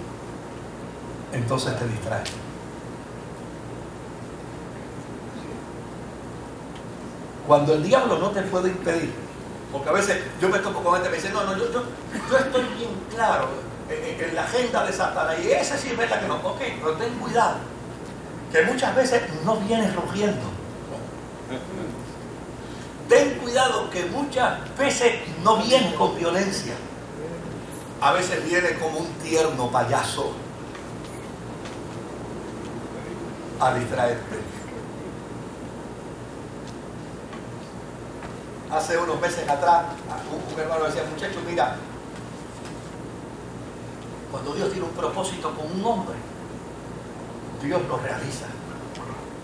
entonces te distrae. Cuando el diablo no te puede impedir, porque a veces yo me topo con gente que me dice, no, yo estoy bien claro en la agenda de Satanás, y esa sí es verdad que no, ok, pero ten cuidado, que muchas veces no vienes rugiendo. Ten cuidado que muchas veces no viene con violencia, a veces viene como un tierno payaso a distraerte. Hace unos meses atrás, un hermano decía, muchacho, mira, cuando Dios tiene un propósito con un hombre, Dios lo realiza.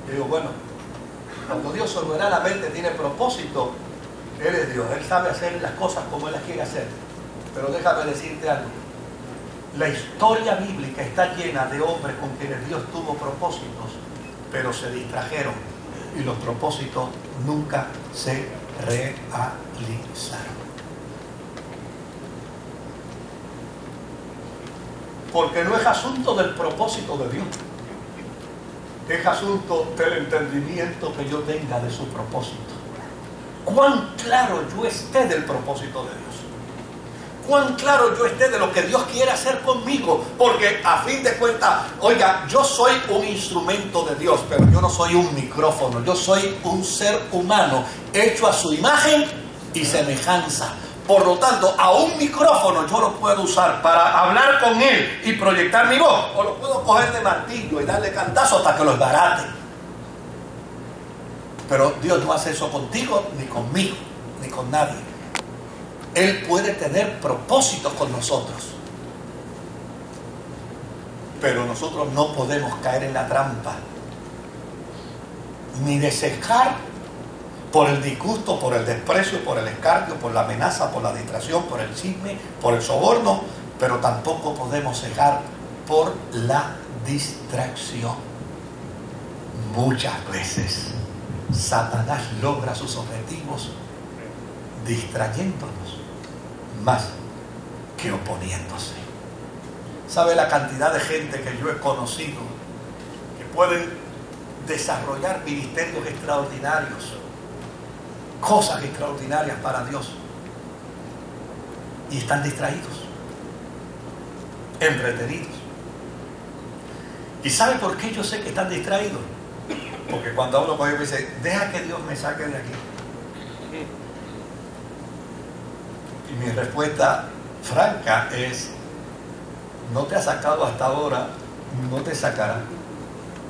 Yo digo, bueno, cuando Dios soberanamente tiene propósito, Él es Dios, Él sabe hacer las cosas como Él las quiere hacer. Pero déjame decirte algo, la historia bíblica está llena de hombres con quienes Dios tuvo propósitos, pero se distrajeron y los propósitos nunca se realizaron. Porque no es asunto del propósito de Dios, es asunto del entendimiento que yo tenga de su propósito. Cuán claro yo esté del propósito de Dios, cuán claro yo esté de lo que Dios quiere hacer conmigo, porque a fin de cuentas, oiga, yo soy un instrumento de Dios, pero yo no soy un micrófono, yo soy un ser humano hecho a su imagen y semejanza. Por lo tanto, a un micrófono yo lo puedo usar para hablar con él y proyectar mi voz, o lo puedo coger de martillo y darle cantazo hasta que lo esbarate. Pero Dios no hace eso contigo, ni conmigo, ni con nadie. Él puede tener propósitos con nosotros, pero nosotros no podemos caer en la trampa ni de cejar por el disgusto, por el desprecio, por el escarnio, por la amenaza, por la distracción, por el chisme, por el soborno, pero tampoco podemos cejar por la distracción. Muchas veces Satanás logra sus objetivos distrayéndonos más que oponiéndose. ¿Sabe la cantidad de gente que yo he conocido que pueden desarrollar ministerios extraordinarios, cosas extraordinarias para Dios, y están distraídos, entretenidos? ¿Y sabe por qué yo sé que están distraídos? Porque cuando hablo con ellos me dice, deja que Dios me saque de aquí. Y mi respuesta franca es, no te ha sacado hasta ahora, no te sacará.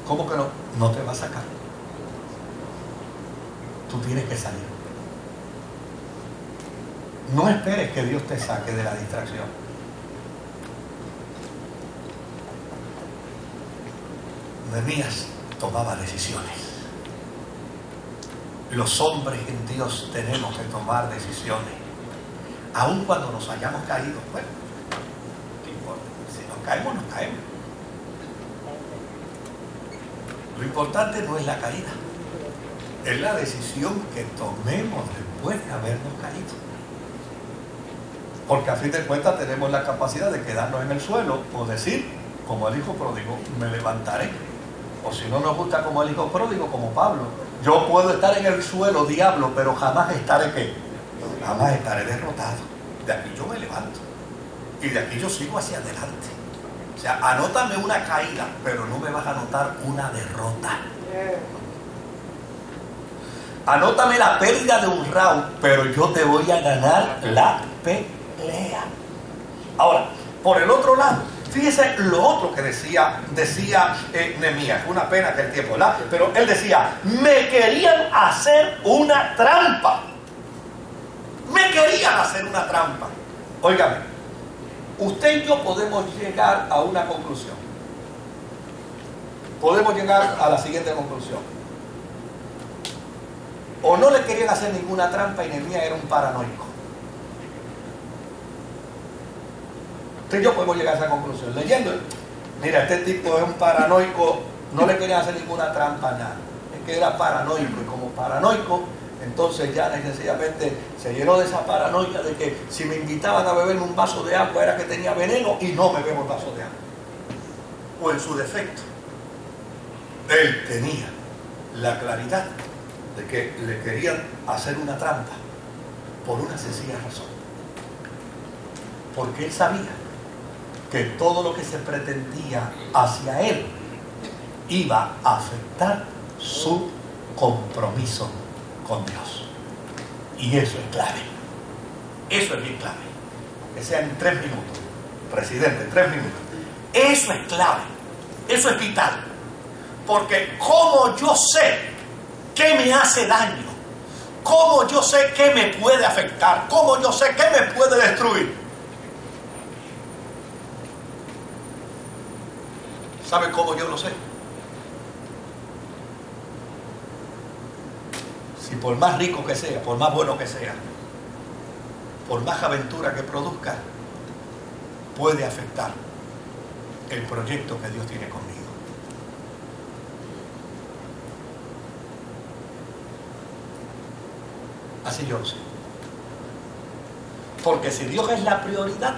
¿Cómo que no? No te va a sacar. Tú tienes que salir. No esperes que Dios te saque de la distracción. Nehemías tomaba decisiones. Los hombres en Dios tenemos que tomar decisiones. Aun cuando nos hayamos caído, bueno, ¿qué importa? Si nos caemos, nos caemos. Lo importante no es la caída, es la decisión que tomemos después de habernos caído. Porque a fin de cuentas tenemos la capacidad de quedarnos en el suelo o decir, como el hijo pródigo, me levantaré. O si no nos gusta como el hijo pródigo, como Pablo, yo puedo estar en el suelo, diablo, pero jamás estaré ¿qué? jamás estaré derrotado. De aquí yo me levanto y de aquí yo sigo hacia adelante. O sea, anótame una caída, pero no me vas a anotar una derrota. Anótame la pérdida de un round, pero yo te voy a ganar la pelea. Ahora, por el otro lado, fíjese lo otro que decía Nehemías. Una pena que el tiempo, ¿verdad? Pero él decía, me querían hacer una trampa. Me querían hacer una trampa. Óigame, usted y yo podemos llegar a una conclusión. Podemos llegar a la siguiente conclusión. O no le querían hacer ninguna trampa y Nehemías era un paranoico. Usted y yo podemos llegar a esa conclusión. Leyendo, mira, este tipo es un paranoico, no le querían hacer ninguna trampa, nada. Es que era paranoico y como paranoico, entonces ya sencillamente se llenó de esa paranoia de que si me invitaban a beberme un vaso de agua era que tenía veneno y no me bebo el vaso de agua. O en su defecto, él tenía la claridad de que le querían hacer una trampa por una sencilla razón. Porque él sabía que todo lo que se pretendía hacia él iba a afectar su compromiso con Dios. Y eso es clave. Eso es bien clave. Que sea en 3 minutos. Presidente, 3 minutos. Eso es clave. Eso es vital. Porque como yo sé qué me hace daño, cómo yo sé qué me puede afectar, cómo yo sé qué me puede destruir. ¿Saben cómo yo lo sé? Si por más rico que sea, por más bueno que sea, por más aventura que produzca, puede afectar el proyecto que Dios tiene conmigo. Así yo lo sé. Porque si Dios es la prioridad,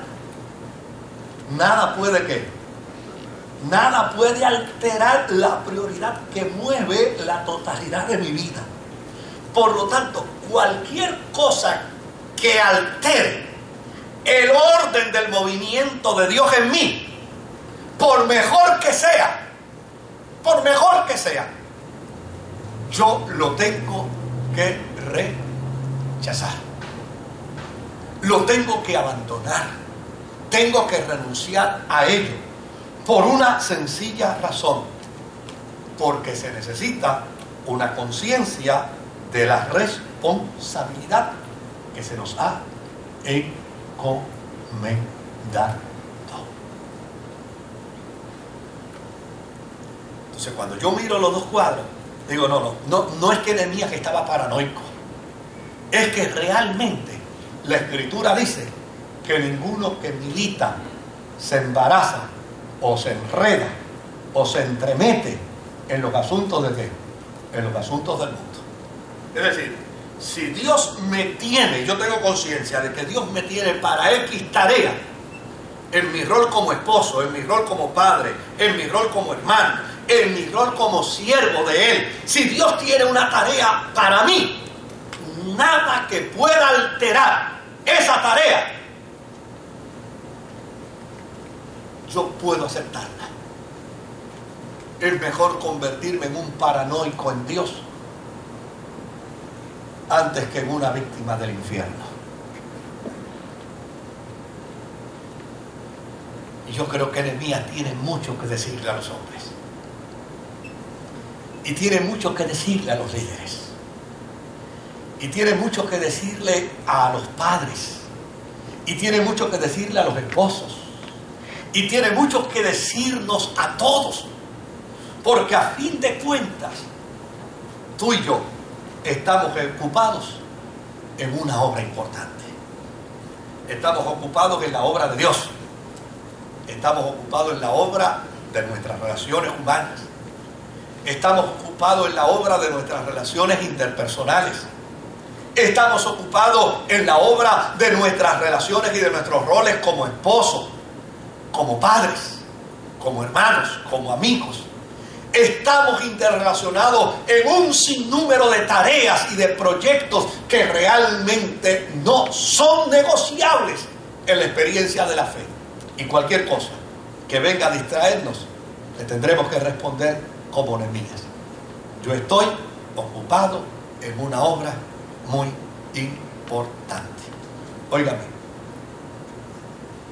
nada puede ¿qué? Nada puede alterar la prioridad que mueve la totalidad de mi vida. Por lo tanto, cualquier cosa que altere el orden del movimiento de Dios en mí, por mejor que sea, yo lo tengo que rechazar. Lo tengo que abandonar. Tengo que renunciar a ello. Por una sencilla razón. Porque se necesita una conciencia de la responsabilidad que se nos ha encomendado. Entonces, cuando yo miro los dos cuadros, digo, no es que Nehemías que estaba paranoico. Es que realmente la Escritura dice que ninguno que milita se embaraza o se enreda o se entremete en los asuntos de ¿qué? En los asuntos del mundo. Es decir, si Dios me tiene, yo tengo conciencia de que Dios me tiene para X tarea, en mi rol como esposo, en mi rol como padre, en mi rol como hermano, en mi rol como siervo de Él, si Dios tiene una tarea para mí, nada que pueda alterar esa tarea, yo puedo aceptarla. Es mejor convertirme en un paranoico en Dios antes que en una víctima del infierno. Y yo creo que Nehemías tiene mucho que decirle a los hombres. Y tiene mucho que decirle a los líderes. Y tiene mucho que decirle a los padres. Y tiene mucho que decirle a los esposos. Y tiene mucho que decirnos a todos. Porque a fin de cuentas, tú y yo estamos ocupados en una obra importante. Estamos ocupados en la obra de Dios. Estamos ocupados en la obra de nuestras relaciones humanas. Estamos ocupados en la obra de nuestras relaciones interpersonales. Estamos ocupados en la obra de nuestras relaciones y de nuestros roles como esposos, como padres, como hermanos, como amigos. estamos interrelacionados en un sinnúmero de tareas y de proyectos que realmente no son negociables en la experiencia de la fe. Y cualquier cosa que venga a distraernos, le tendremos que responder como Nehemías: yo estoy ocupado en una obra muy importante. Óigame,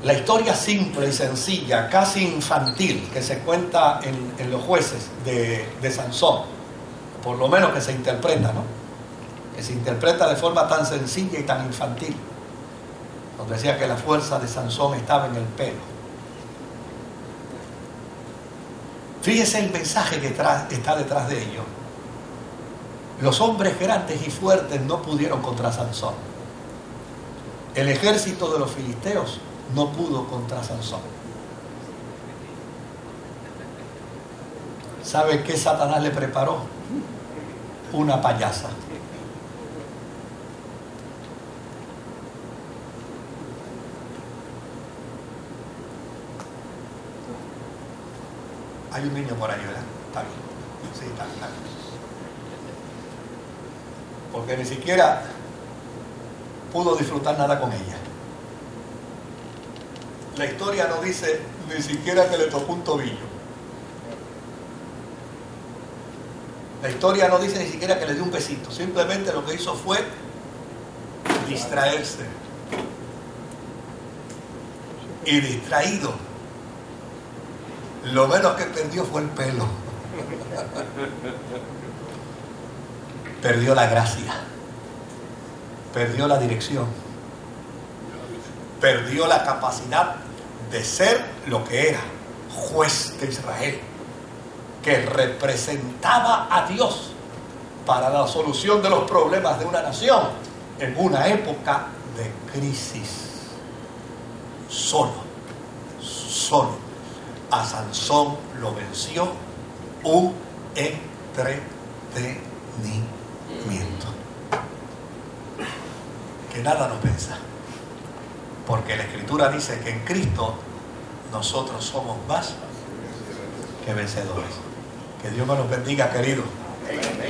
la historia simple y sencilla, casi infantil, que se cuenta en los Jueces de Sansón, por lo menos que se interpreta, ¿no? Que se interpreta de forma tan sencilla y tan infantil, donde decía que la fuerza de Sansón estaba en el pelo. Fíjese el mensaje que está detrás de ello. Los hombres grandes y fuertes no pudieron contra Sansón. El ejército de los filisteos no pudo contra Sansón. ¿Sabe qué Satanás le preparó? Una payasa. Hay un niño por ahí, ¿verdad? Está bien. Sí, está bien. Porque ni siquiera pudo disfrutar nada con ella. La historia no dice ni siquiera que le tocó un tobillo. La historia no dice ni siquiera que le dio un besito. Simplemente lo que hizo fue distraerse. Y distraído, lo menos que perdió fue el pelo. Perdió la gracia. Perdió la dirección. Perdió la capacidad de ser lo que era, juez de Israel, que representaba a Dios para la solución de los problemas de una nación en una época de crisis. Solo a Sansón lo venció un entretenimiento. Que nada nos venza. Porque la Escritura dice que en Cristo nosotros somos más que vencedores. Que Dios me los bendiga, queridos.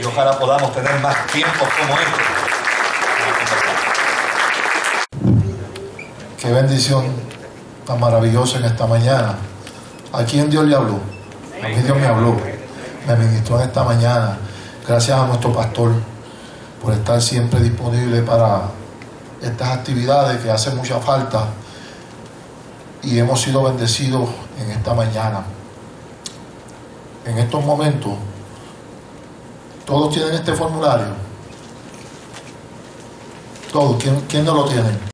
Y ojalá podamos tener más tiempos como este. Qué bendición tan maravillosa en esta mañana. ¿A quién Dios le habló? A mí Dios me habló. Me ministró en esta mañana. Gracias a nuestro pastor por estar siempre disponible para estas actividades que hacen mucha falta, y hemos sido bendecidos en esta mañana. En estos momentos, todos tienen este formulario. Todos. ¿Quién no lo tiene?